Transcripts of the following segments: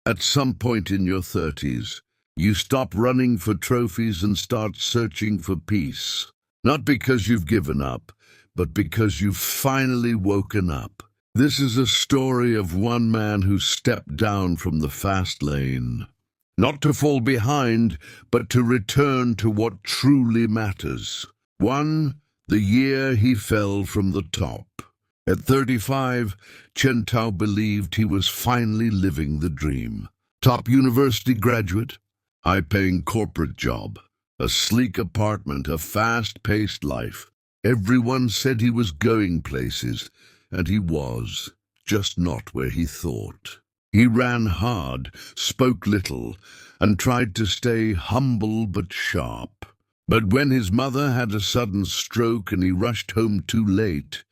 At some point in your 30s, you stop running for trophies and start searching for peace. Not because you've given up, but because you've finally woken up. This is a story of one man who stepped down from the fast lane. Not to fall behind, but to return to what truly matters. The year he fell from the top. At 35, Chen Tao believed he was finally living the dream. Top university graduate, high-paying corporate job, a sleek apartment, a fast-paced life. Everyone said he was going places, and he was, just not where he thought. He ran hard, spoke little, and tried to stay humble but sharp. But when his mother had a sudden stroke and he rushed home too late,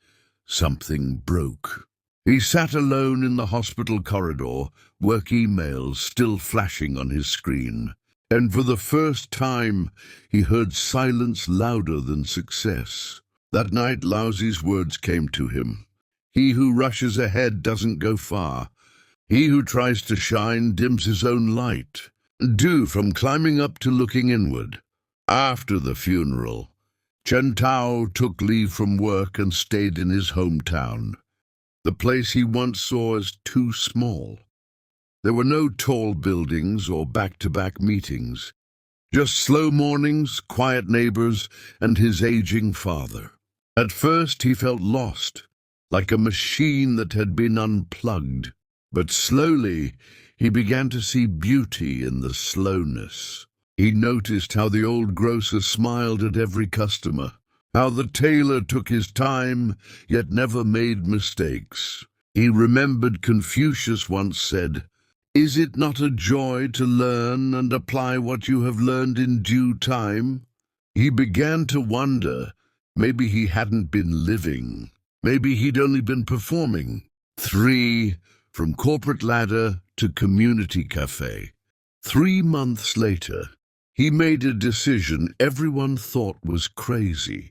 something broke. He sat alone in the hospital corridor, work emails still flashing on his screen. And for the first time, he heard silence louder than success. That night, Laozi's words came to him. He who rushes ahead doesn't go far. He who tries to shine dims his own light. From climbing up to looking inward. After the funeral, Chen Tao took leave from work and stayed in his hometown, the place he once saw as too small. There were no tall buildings or back-to-back meetings, just slow mornings, quiet neighbors, and his aging father. At first he felt lost, like a machine that had been unplugged. But slowly he began to see beauty in the slowness. He noticed how the old grocer smiled at every customer, how the tailor took his time, yet never made mistakes. He remembered Confucius once said, "Is it not a joy to learn and apply what you have learned in due time?" He began to wonder, maybe he hadn't been living. Maybe he'd only been performing. From corporate ladder to community café. 3 months later, he made a decision everyone thought was crazy.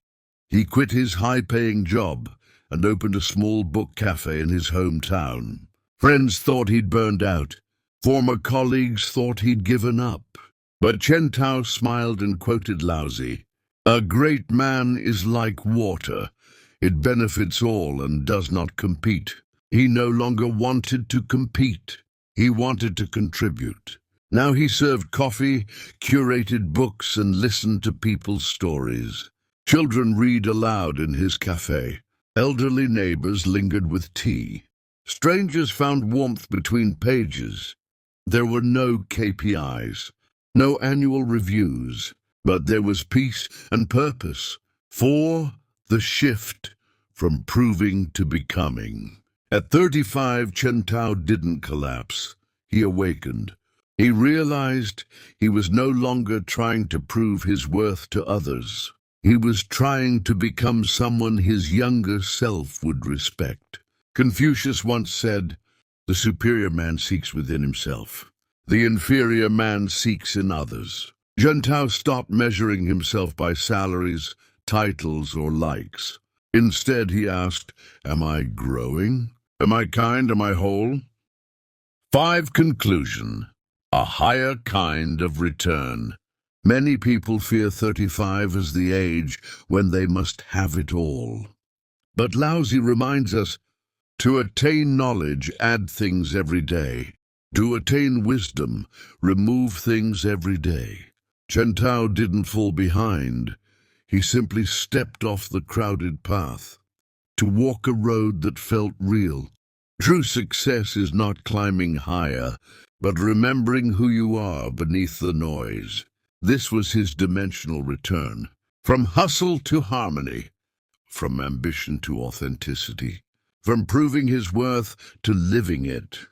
He quit his high-paying job and opened a small book cafe in his hometown. Friends thought he'd burned out. Former colleagues thought he'd given up. But Chen Tao smiled and quoted Laozi, "A great man is like water. It benefits all and does not compete." He no longer wanted to compete. He wanted to contribute. Now he served coffee, curated books, and listened to people's stories. Children read aloud in his café. Elderly neighbors lingered with tea. Strangers found warmth between pages. There were no KPIs, no annual reviews, but there was peace and purpose. The shift from proving to becoming. At 35, Chen Tao didn't collapse. He awakened. He realized he was no longer trying to prove his worth to others. He was trying to become someone his younger self would respect. Confucius once said, "The superior man seeks within himself. The inferior man seeks in others." Chen Tao stopped measuring himself by salaries, titles, or likes. Instead, he asked, "Am I growing? Am I kind? Am I whole?" Conclusion. A higher kind of return. Many people fear 35 as the age when they must have it all. But Laozi reminds us, to attain knowledge, add things every day. To attain wisdom, remove things every day. Chen Tao didn't fall behind. He simply stepped off the crowded path to walk a road that felt real. True success is not climbing higher, but remembering who you are beneath the noise. This was his dimensional return. From hustle to harmony, from ambition to authenticity, from proving his worth to living it.